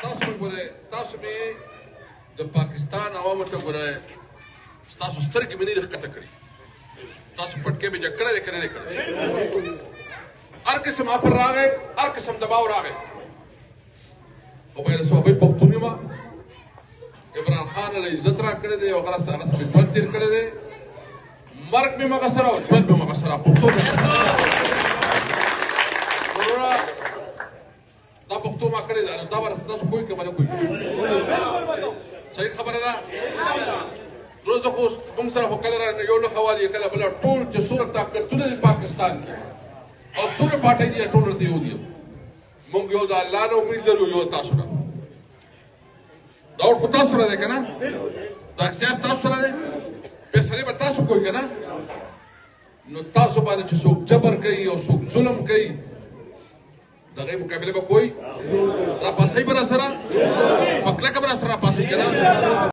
تاسو ګوره تاسو مې د پاکستان عوامو ته ګوره ستاسو سترګې مې نه دي ښکته کړي تاسو پټکې مې جګ کړی دی که نه دی کړی هر قسم آفر راغی هر قسم دباو راغی خو به یې د صوبۍ پښتون یم عمران خان له عزت را کړی دی او هغه ته مې ژوند تېر کړی دی مرګ مې مغه سره او ژوند مې مغه سره پښتو دا پښتو ما کړې ده نو دا به تاسو کوئ که به نه کوئ صحیح خبره ده روز خو موږ سره خو کله را یو نښه والي کله بله ټول چې څومره طاقتونه دي پاکستان کې او څومره پاټۍ دي ټول ورته یو دي موږ یو د الله نه امید لرو یو تاسو نه دا خو تاسو سره دی که نه دا اختیار تاسو سره دی فیصلې به تاسو کوئ که نه نو تاسو باندې چې څوک جبر کوي او څوک ظلم کوي د هغې مقابله به کوئ راپاسئ به را سره په کلکه به را سره راپاسئ که نه